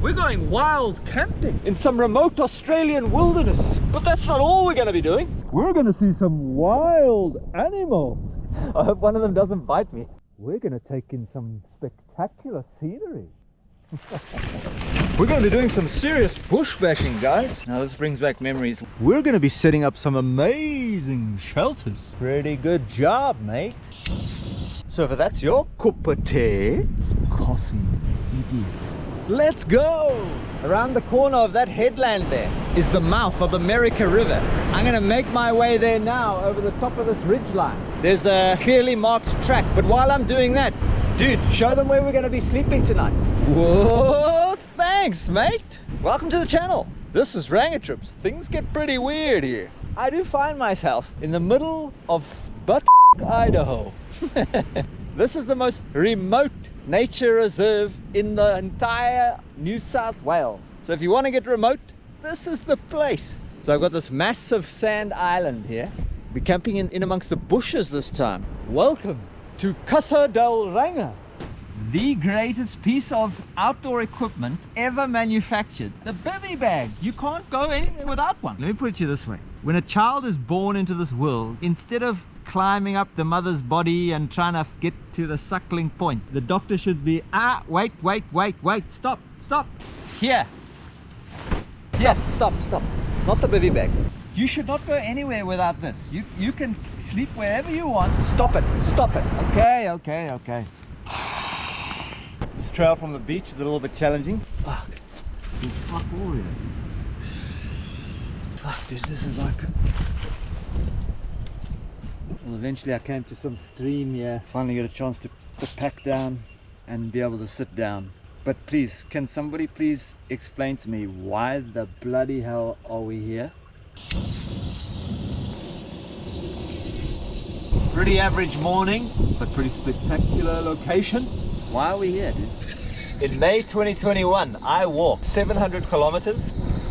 We're going wild camping in some remote Australian wilderness. But that's not all we're going to be doing. We're going to see some wild animals. I hope one of them doesn't bite me. We're going to take in some spectacular scenery. We're going to be doing some serious bush bashing, guys. Now this brings back memories. We're going to be setting up some amazing shelters. Pretty good job, mate. So if that's your cup of tea, it's coffee, idiot. Let's go! Around the corner of that headland there is the mouth of the America River. I'm going to make my way there now over the top of this ridge line. There's a clearly marked track, but while I'm doing that, dude, show them where we're going to be sleeping tonight. Whoa, thanks, mate. Welcome to the channel. This is Ranger Trips. Things get pretty weird here. I do find myself in the middle of Idaho. This is the most remote nature reserve in the entire New South Wales. So if you want to get remote, this is the place. So I've got this massive sand island here. We're camping in amongst the bushes this time. Welcome to Casa del Ranger. The greatest piece of outdoor equipment ever manufactured. The bivy bag. You can't go anywhere without one. Let me put it to you this way. When a child is born into this world, instead of climbing up the mother's body and trying to get to the suckling point, the doctor should be, wait, stop, here. Stop. Not the bivy bag. You should not go anywhere without this. You can sleep wherever you want. Stop it. Okay. This trail from the beach is a little bit challenging. Fuck. There's fuck all here. Fuck, dude, this is like... Well, eventually I came to some stream here. Finally got a chance to put pack down and be able to sit down. But please, can somebody please explain to me why the bloody hell are we here? Pretty average morning, but pretty spectacular location. Why are we here, dude? In May 2021, I walked 700 kilometers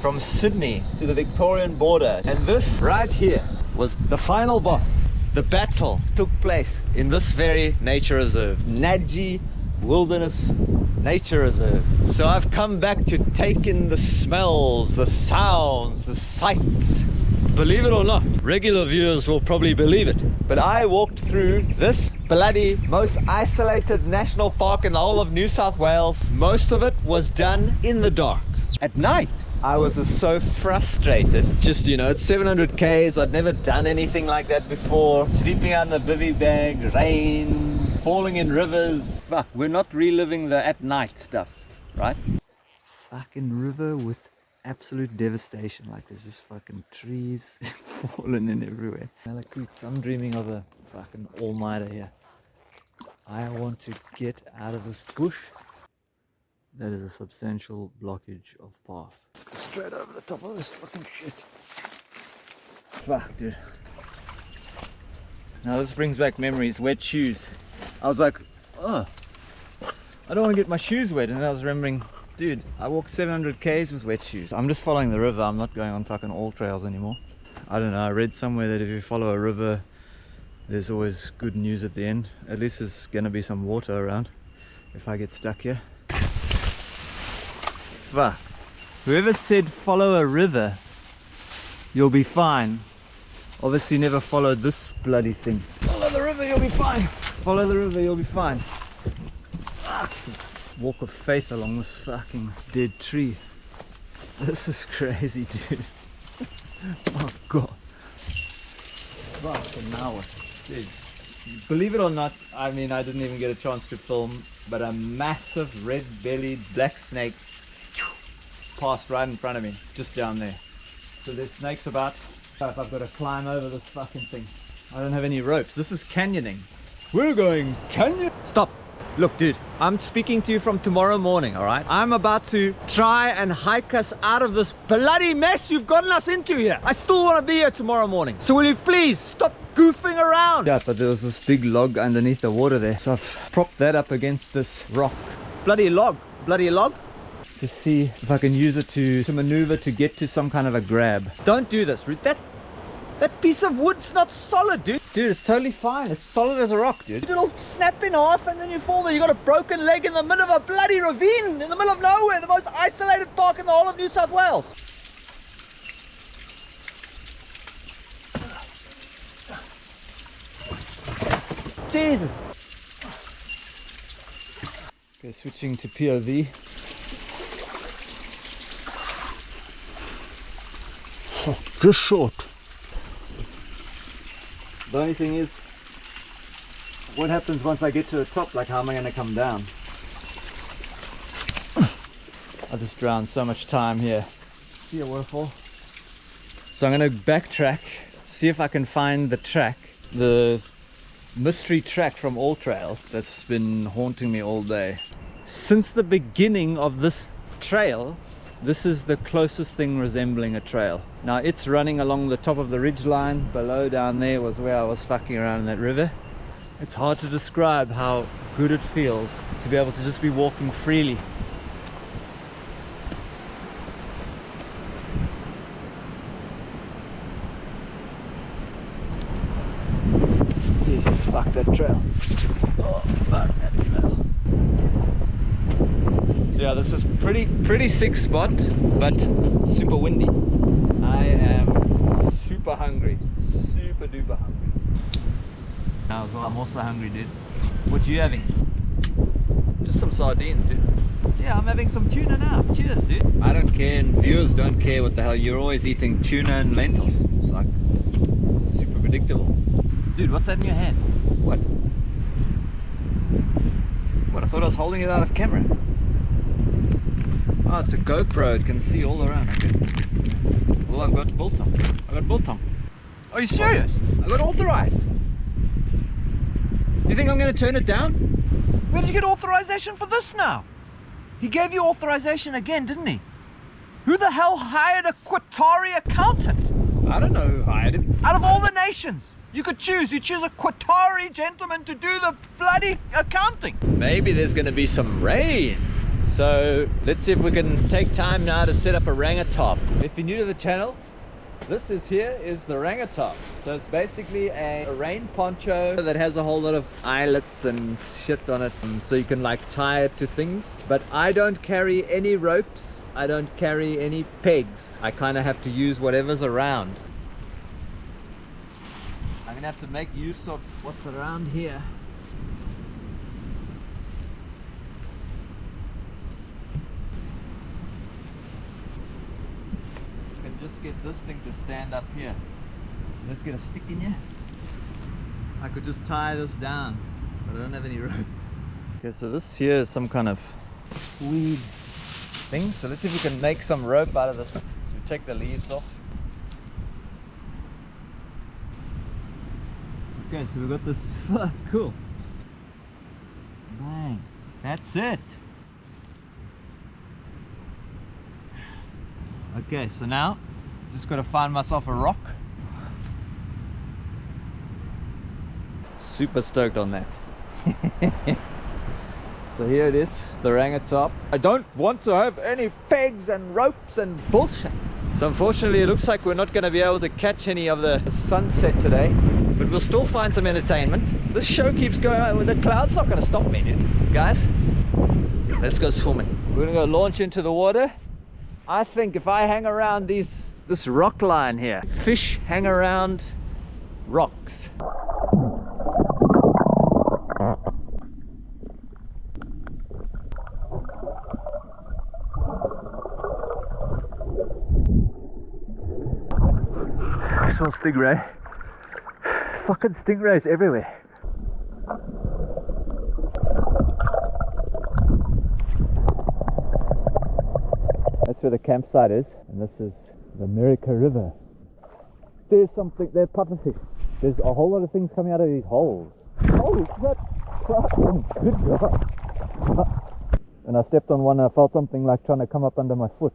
from Sydney to the Victorian border. And this right here was the final boss. The battle took place in this very nature reserve, Nadji Wilderness Nature Reserve. So I've come back to take in the smells, the sounds, the sights. Believe it or not, regular viewers will probably believe it, but I walked through this bloody most isolated national park in the whole of New South Wales. Most of it was done in the dark. At night, I was so frustrated. Just, you know, it's 700 Ks. I'd never done anything like that before. Sleeping out in a bivy bag, rain, falling in rivers. Fuck, we're not reliving the at night stuff, right? Fucking river with absolute devastation. Like there's just fucking trees falling in everywhere. Malakoots, I'm dreaming of a fucking all-nighter here. I want to get out of this bush. That is a substantial blockage of path. Let's go straight over the top of this fucking shit. Fuck, dude. Now this brings back memories. Wet shoes. I was like, oh, I don't want to get my shoes wet. And I was remembering, dude, I walked 700 Ks with wet shoes. I'm just following the river. I'm not going on fucking all trails anymore. I don't know. I read somewhere that if you follow a river, there's always good news at the end. At least there's going to be some water around if I get stuck here. Fuck. Whoever said follow a river, you'll be fine, obviously never followed this bloody thing. Follow the river, you'll be fine. Follow the river, you'll be fine. Fuck. Walk of faith along this fucking dead tree. This is crazy, dude. Oh god. Fucking now what? Dude. Believe it or not, I mean, I didn't even get a chance to film, but a massive red-bellied black snake passed right in front of me, just down there. So there's snakes about. I've got to climb over this fucking thing. I don't have any ropes. This is canyoning. We're going canyon. Stop. Look, dude, I'm speaking to you from tomorrow morning, all right? I'm about to try and hike us out of this bloody mess you've gotten us into here. I still want to be here tomorrow morning. So will you please stop goofing around? Yeah, but there was this big log underneath the water there. So I've propped that up against this rock. Bloody log. To see if I can use it to maneuver to get to some kind of a grab. Don't do this. That piece of wood's not solid, dude. Dude, it's totally fine. It's solid as a rock, dude. It'll snap in half and then you fall there. You got a broken leg in the middle of a bloody ravine, in the middle of nowhere, the most isolated park in the whole of New South Wales. Jesus. Okay, switching to POV. Oh, just short. The only thing is, what happens once I get to the top? Like, how am I going to come down? I just drowned so much time here. See a waterfall? So I'm going to backtrack, see if I can find the track, the mystery track from All Trail that's been haunting me all day. Since the beginning of this trail, this is the closest thing resembling a trail. Now it's running along the top of the ridge line. Below down there was where I was fucking around in that river. It's hard to describe how good it feels to be able to just be walking freely. Jeez, fuck that trail. Oh, fuck that trail. So yeah, this is pretty sick spot, but super windy. I am super hungry, super duper hungry. Now as well, I'm also hungry, dude. What you having? Just some sardines, dude. Yeah, I'm having some tuna now. Cheers, dude. I don't care, and viewers don't care what the hell. You're always eating tuna and lentils. It's like super predictable. Dude, what's that in your hand? What? What? I thought I was holding it out of camera. Oh, it's a GoPro. It can see all around. Okay. Well, I've got biltong. Are you serious? I got authorized. You think I'm going to turn it down? Where did you get authorization for this now? He gave you authorization again, didn't he? Who the hell hired a Qatari accountant? I don't know who hired him. Out of all the nations you could choose, you choose a Qatari gentleman to do the bloody accounting. Maybe there's going to be some rain. So let's see if we can take time now to set up a Rangatop. If you're new to the channel, this is the Rangatop. So it's basically a rain poncho that has a whole lot of eyelets and shit on it, so you can like tie it to things. But I don't carry any ropes, I don't carry any pegs. I kind of have to use whatever's around. I'm gonna have to make use of what's around here. Just get this thing to stand up here. So let's get a stick in here. I could just tie this down, but I don't have any rope. Okay, so this here is some kind of weed thing. So let's see if we can make some rope out of this. So we take the leaves off. Okay, so we got this. Cool. Bang. That's it. Okay, so now just got to find myself a rock. Super stoked on that. So here it is, the Rangatop. I don't want to have any pegs and ropes and bullshit. So unfortunately it looks like we're not going to be able to catch any of the sunset today, but we'll still find some entertainment. This show keeps going on. The cloud's not going to stop me, dude. Guys, let's go swimming. We're going to go launch into the water. I think if I hang around this rock line here, fish hang around rocks. I saw a stingray. Fucking stingrays everywhere. That's where the campsite is, and this is the America River. There's pufferfish. There's a whole lot of things coming out of these holes. Holy shit! Fucking good God! And I stepped on one and I felt something like trying to come up under my foot.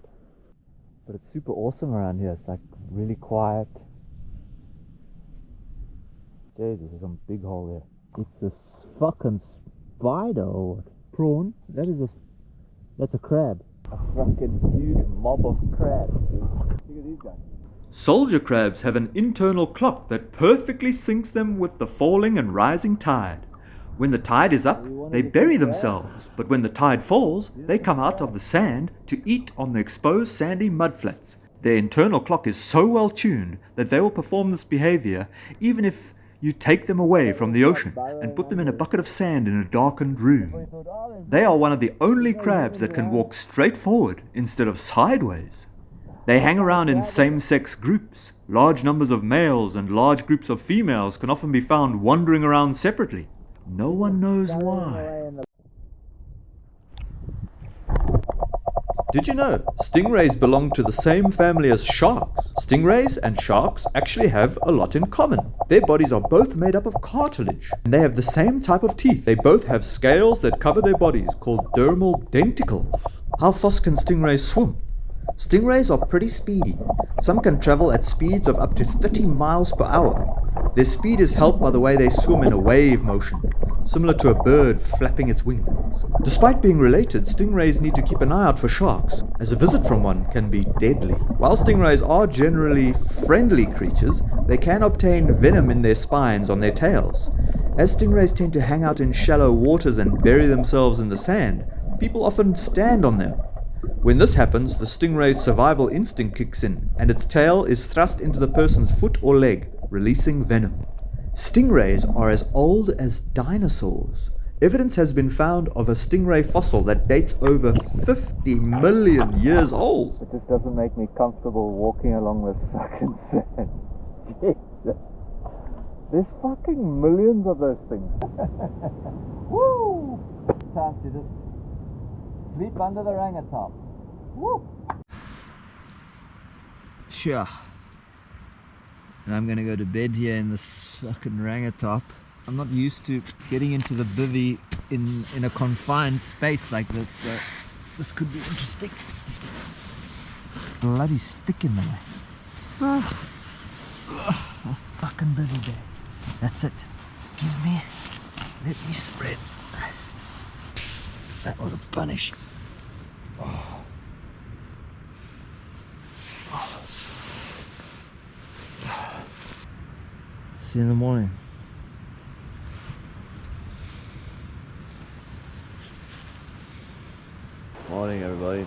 But it's super awesome around here. It's like really quiet. Jesus, there's some big hole there. It's a fucking spider or what? Prawn? That's a crab. A fucking huge mob of crabs. Look at these guys. Soldier crabs have an internal clock that perfectly syncs them with the falling and rising tide. When the tide is up, they bury themselves, but when the tide falls, they come out of the sand to eat on the exposed sandy mudflats. Their internal clock is so well tuned that they will perform this behavior even if you take them away from the ocean and put them in a bucket of sand in a darkened room. They are one of the only crabs that can walk straight forward instead of sideways. They hang around in same-sex groups. Large numbers of males and large groups of females can often be found wandering around separately. No one knows why. Did you know stingrays belong to the same family as sharks? Stingrays and sharks actually have a lot in common. Their bodies are both made up of cartilage, and they have the same type of teeth. They both have scales that cover their bodies called dermal denticles. How fast can stingrays swim? Stingrays are pretty speedy. Some can travel at speeds of up to 30 miles per hour. Their speed is helped by the way they swim in a wave motion, similar to a bird flapping its wings. Despite being related, stingrays need to keep an eye out for sharks, as a visit from one can be deadly. While stingrays are generally friendly creatures, they can obtain venom in their spines on their tails. As stingrays tend to hang out in shallow waters and bury themselves in the sand, people often stand on them. When this happens, the stingray's survival instinct kicks in, and its tail is thrust into the person's foot or leg, releasing venom. Stingrays are as old as dinosaurs. Evidence has been found of a stingray fossil that dates over 50 million years old. It just doesn't make me comfortable walking along this fucking sand. Jesus. There's fucking millions of those things. Woo! It's time to just sleep under the orangutan. Woo! Sure. And I'm gonna go to bed here in this fucking orangutan. I'm not used to getting into the bivvy in a confined space like this, so this could be interesting. Bloody stick in the way. Fucking bivvy day. That's it. Let me spread. That was a punish. See you in the morning. Morning, everybody.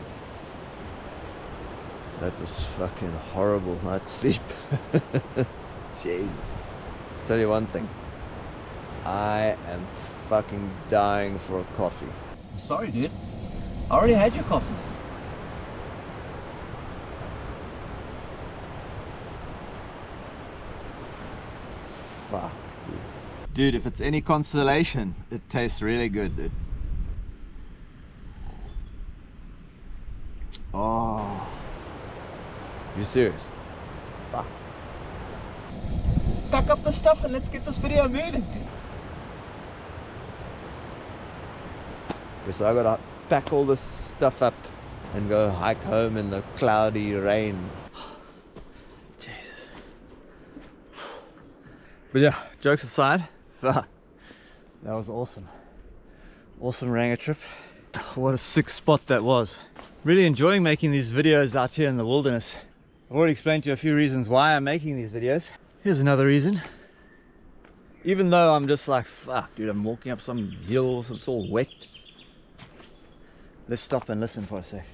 That was fucking horrible night's sleep. Jesus. Tell you one thing. I am fucking dying for a coffee. I'm sorry, dude. I already had your coffee. Fuck, dude. Dude, if it's any consolation, it tastes really good, dude. Oh. You serious? Fuck. Pack up the stuff and let's get this video moving. Okay, so I gotta pack all this stuff up and go hike home in the cloudy rain. Jesus. But yeah, jokes aside, that was awesome. Awesome Ranga trip. What a sick spot that was. Really enjoying making these videos out here in the wilderness. I've already explained to you a few reasons why I'm making these videos. Here's another reason. Even though I'm just like, fuck dude, I'm walking up some hill, it's all wet. Let's stop and listen for a sec.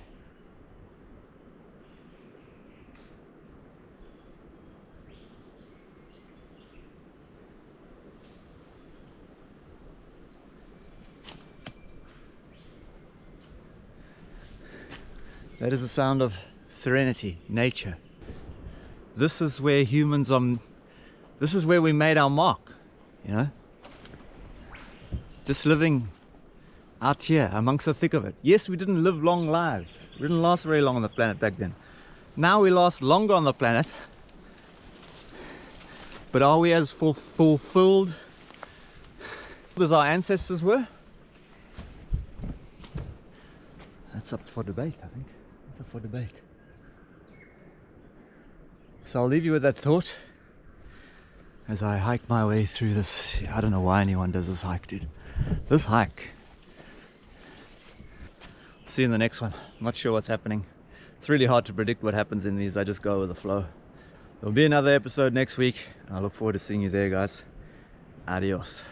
That is the sound of serenity, nature. This is where humans this is where we made our mark, you know? Just living out here amongst the thick of it. Yes, we didn't live long lives. We didn't last very long on the planet back then. Now we last longer on the planet. But are we as fulfilled as our ancestors were? That's up for debate, I think. That's up for debate. So I'll leave you with that thought as I hike my way through this. I don't know why anyone does this hike, dude. This hike. See you in the next one. I'm not sure what's happening. It's really hard to predict what happens in these. I just go with the flow. There'll be another episode next week. I look forward to seeing you there, guys. Adios.